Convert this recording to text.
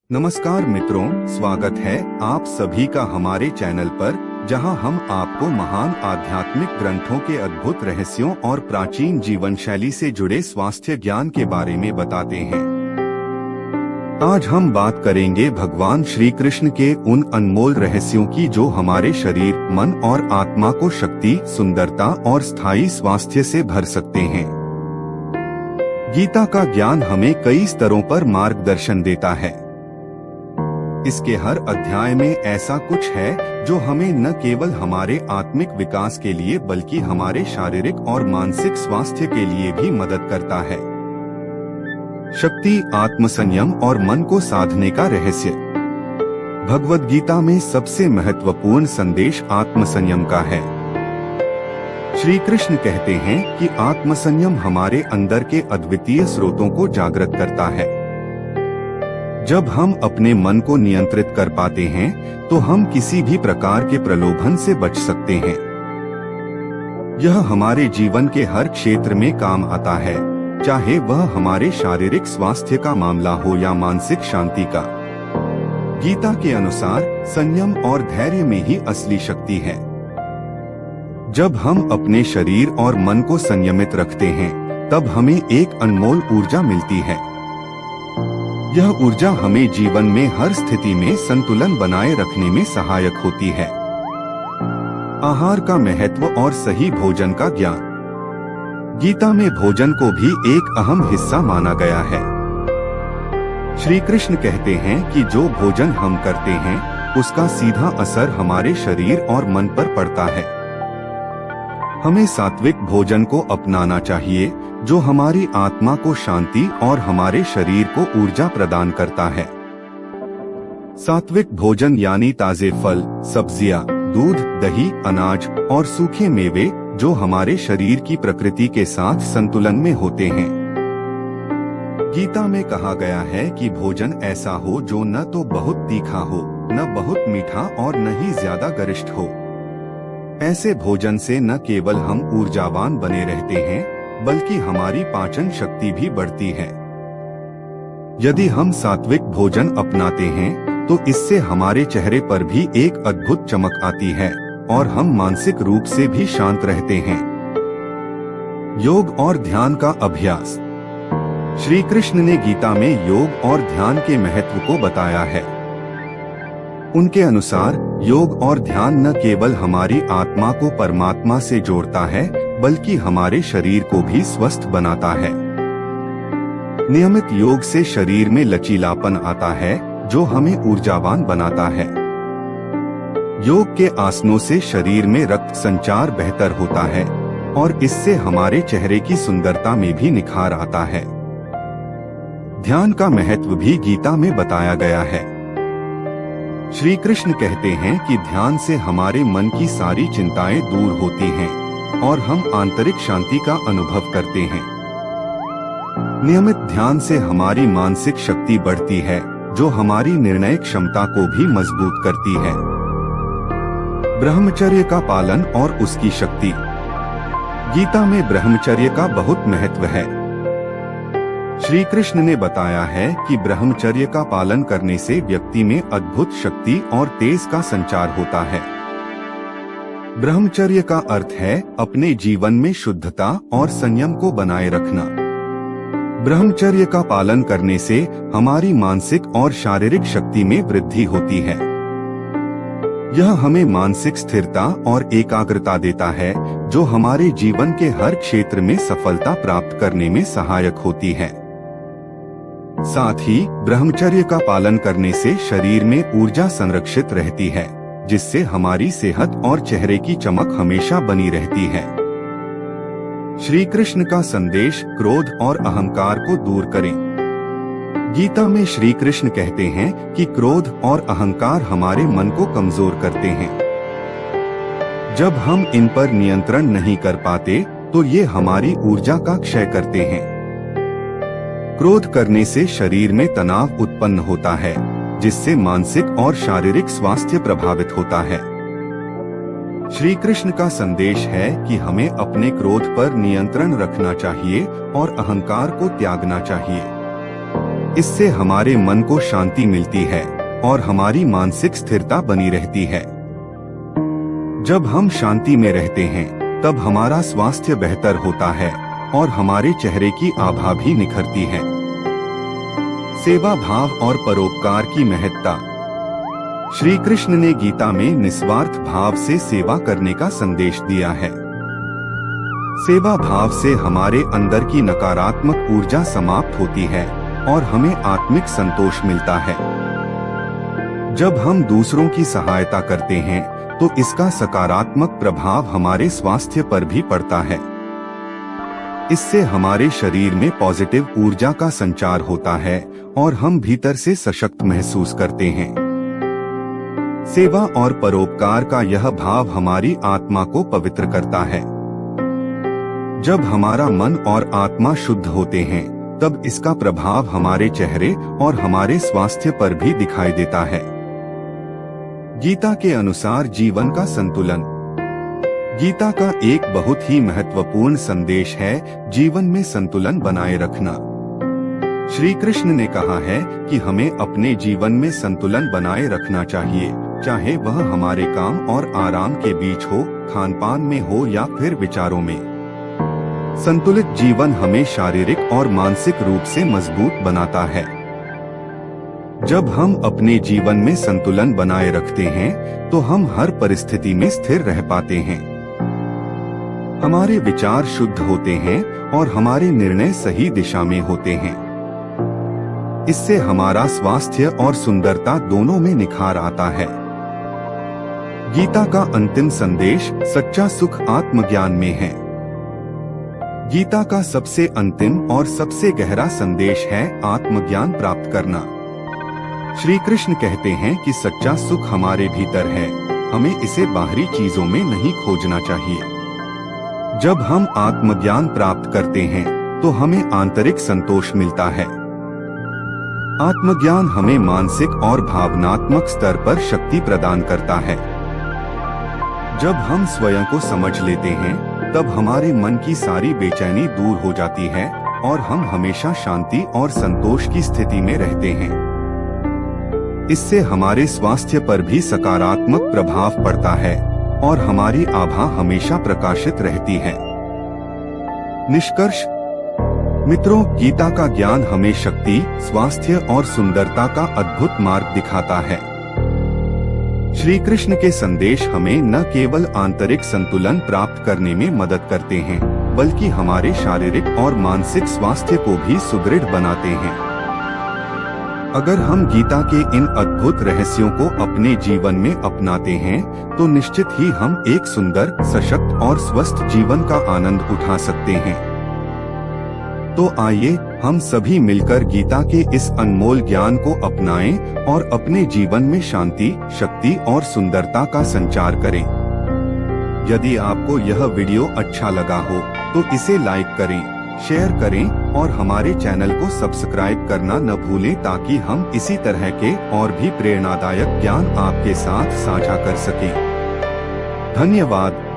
नमस्कार मित्रों, स्वागत है आप सभी का हमारे चैनल पर, जहां हम आपको महान आध्यात्मिक ग्रंथों के अद्भुत रहस्यों और प्राचीन जीवन शैली से जुड़े स्वास्थ्य ज्ञान के बारे में बताते हैं। आज हम बात करेंगे भगवान श्री कृष्ण के उन अनमोल रहस्यों की जो हमारे शरीर, मन और आत्मा को शक्ति, सुंदरता और स्थायी स्वास्थ्य से भर सकते हैं। गीता का ज्ञान हमें कई स्तरों पर मार्गदर्शन देता है। इसके हर अध्याय में ऐसा कुछ है जो हमें न केवल हमारे आत्मिक विकास के लिए बल्कि हमारे शारीरिक और मानसिक स्वास्थ्य के लिए भी मदद करता है। शक्ति, आत्मसंयम और मन को साधने का रहस्य। भगवद गीता में सबसे महत्वपूर्ण संदेश आत्मसंयम का है। श्री कृष्ण कहते हैं कि आत्मसंयम हमारे अंदर के अद्वितीय स्रोतों को जागृत करता है। जब हम अपने मन को नियंत्रित कर पाते हैं तो हम किसी भी प्रकार के प्रलोभन से बच सकते हैं। यह हमारे जीवन के हर क्षेत्र में काम आता है, चाहे वह हमारे शारीरिक स्वास्थ्य का मामला हो या मानसिक शांति का। गीता के अनुसार संयम और धैर्य में ही असली शक्ति है। जब हम अपने शरीर और मन को संयमित रखते हैं तब हमें एक अनमोल ऊर्जा मिलती है। यह ऊर्जा हमें जीवन में हर स्थिति में संतुलन बनाए रखने में सहायक होती है। आहार का महत्व और सही भोजन का ज्ञान। गीता में भोजन को भी एक अहम हिस्सा माना गया है। श्री कृष्ण कहते हैं कि जो भोजन हम करते हैं उसका सीधा असर हमारे शरीर और मन पर पड़ता है। हमें सात्विक भोजन को अपनाना चाहिए जो हमारी आत्मा को शांति और हमारे शरीर को ऊर्जा प्रदान करता है। सात्विक भोजन यानी ताजे फल, सब्जियां, दूध, दही, अनाज और सूखे मेवे जो हमारे शरीर की प्रकृति के साथ संतुलन में होते हैं। गीता में कहा गया है कि भोजन ऐसा हो जो न तो बहुत तीखा हो, न बहुत मीठा और न ही ज्यादा गरिष्ठ हो। ऐसे भोजन से न केवल हम ऊर्जावान बने रहते हैं बल्कि हमारी पाचन शक्ति भी बढ़ती है। यदि हम सात्विक भोजन अपनाते हैं तो इससे हमारे चेहरे पर भी एक अद्भुत चमक आती है और हम मानसिक रूप से भी शांत रहते हैं। योग और ध्यान का अभ्यास। श्री कृष्ण ने गीता में योग और ध्यान के महत्व को बताया है। उनके अनुसार योग और ध्यान न केवल हमारी आत्मा को परमात्मा से जोड़ता है बल्कि हमारे शरीर को भी स्वस्थ बनाता है। नियमित योग से शरीर में लचीलापन आता है जो हमें ऊर्जावान बनाता है। योग के आसनों से शरीर में रक्त संचार बेहतर होता है और इससे हमारे चेहरे की सुंदरता में भी निखार आता है। ध्यान का महत्व भी गीता में बताया गया है। श्री कृष्ण कहते हैं कि ध्यान से हमारे मन की सारी चिंताएं दूर होती हैं और हम आंतरिक शांति का अनुभव करते हैं। नियमित ध्यान से हमारी मानसिक शक्ति बढ़ती है जो हमारी निर्णय क्षमता को भी मजबूत करती है। ब्रह्मचर्य का पालन और उसकी शक्ति। गीता में ब्रह्मचर्य का बहुत महत्व है। श्री कृष्ण ने बताया है कि ब्रह्मचर्य का पालन करने से व्यक्ति में अद्भुत शक्ति और तेज का संचार होता है। ब्रह्मचर्य का अर्थ है अपने जीवन में शुद्धता और संयम को बनाए रखना। ब्रह्मचर्य का पालन करने से हमारी मानसिक और शारीरिक शक्ति में वृद्धि होती है। यह हमें मानसिक स्थिरता और एकाग्रता देता है जो हमारे जीवन के हर क्षेत्र में सफलता प्राप्त करने में सहायक होती है। साथ ही ब्रह्मचर्य का पालन करने से शरीर में ऊर्जा संरक्षित रहती है जिससे हमारी सेहत और चेहरे की चमक हमेशा बनी रहती है। श्री कृष्ण का संदेश क्रोध और अहंकार को दूर करें। गीता में श्री कृष्ण कहते हैं कि क्रोध और अहंकार हमारे मन को कमजोर करते हैं। जब हम इन पर नियंत्रण नहीं कर पाते तो ये हमारी ऊर्जा का क्षय करते हैं। क्रोध करने से शरीर में तनाव उत्पन्न होता है जिससे मानसिक और शारीरिक स्वास्थ्य प्रभावित होता है। श्री कृष्ण का संदेश है कि हमें अपने क्रोध पर नियंत्रण रखना चाहिए और अहंकार को त्यागना चाहिए। इससे हमारे मन को शांति मिलती है और हमारी मानसिक स्थिरता बनी रहती है। जब हम शांति में रहते हैं तब हमारा स्वास्थ्य बेहतर होता है और हमारे चेहरे की आभा भी निखरती है। सेवा भाव और परोपकार की महत्ता। श्री कृष्ण ने गीता में निस्वार्थ भाव से सेवा करने का संदेश दिया है। सेवा भाव से हमारे अंदर की नकारात्मक ऊर्जा समाप्त होती है और हमें आत्मिक संतोष मिलता है। जब हम दूसरों की सहायता करते हैं तो इसका सकारात्मक प्रभाव हमारे स्वास्थ्य पर भी पड़ता है। इससे हमारे शरीर में पॉजिटिव ऊर्जा का संचार होता है और हम भीतर से सशक्त महसूस करते हैं। सेवा और परोपकार का यह भाव हमारी आत्मा को पवित्र करता है। जब हमारा मन और आत्मा शुद्ध होते हैं तब इसका प्रभाव हमारे चेहरे और हमारे स्वास्थ्य पर भी दिखाई देता है। गीता के अनुसार जीवन का संतुलन। गीता का एक बहुत ही महत्वपूर्ण संदेश है जीवन में संतुलन बनाए रखना। श्री कृष्ण ने कहा है कि हमें अपने जीवन में संतुलन बनाए रखना चाहिए, चाहे वह हमारे काम और आराम के बीच हो, खान पान में हो या फिर विचारों में। संतुलित जीवन हमें शारीरिक और मानसिक रूप से मजबूत बनाता है। जब हम अपने जीवन में संतुलन बनाए रखते हैं तो हम हर परिस्थिति में स्थिर रह पाते हैं। हमारे विचार शुद्ध होते हैं और हमारे निर्णय सही दिशा में होते हैं। इससे हमारा स्वास्थ्य और सुंदरता दोनों में निखार आता है। गीता का अंतिम संदेश सच्चा सुख आत्मज्ञान में है। गीता का सबसे अंतिम और सबसे गहरा संदेश है आत्मज्ञान प्राप्त करना। श्री कृष्ण कहते हैं कि सच्चा सुख हमारे भीतर है, हमें इसे बाहरी चीजों में नहीं खोजना चाहिए। जब हम आत्मज्ञान प्राप्त करते हैं तो हमें आंतरिक संतोष मिलता है। आत्मज्ञान हमें मानसिक और भावनात्मक स्तर पर शक्ति प्रदान करता है। जब हम स्वयं को समझ लेते हैं तब हमारे मन की सारी बेचैनी दूर हो जाती है और हम हमेशा शांति और संतोष की स्थिति में रहते हैं। इससे हमारे स्वास्थ्य पर भी सकारात्मक प्रभाव पड़ता है और हमारी आभा हमेशा प्रकाशित रहती है। निष्कर्ष। मित्रों, गीता का ज्ञान हमें शक्ति, स्वास्थ्य और सुंदरता का अद्भुत मार्ग दिखाता है। श्री कृष्ण के संदेश हमें न केवल आंतरिक संतुलन प्राप्त करने में मदद करते हैं, बल्कि हमारे शारीरिक और मानसिक स्वास्थ्य को भी सुदृढ़ बनाते हैं। अगर हम गीता के इन अद्भुत रहस्यों को अपने जीवन में अपनाते हैं तो निश्चित ही हम एक सुंदर, सशक्त और स्वस्थ जीवन का आनंद उठा सकते हैं। तो आइए हम सभी मिलकर गीता के इस अनमोल ज्ञान को अपनाएं और अपने जीवन में शांति, शक्ति और सुंदरता का संचार करें। यदि आपको यह वीडियो अच्छा लगा हो तो इसे लाइक करें, शेयर करें और हमारे चैनल को सब्सक्राइब करना न भूलें ताकि हम इसी तरह के और भी प्रेरणादायक ज्ञान आपके साथ साझा कर सकें। धन्यवाद।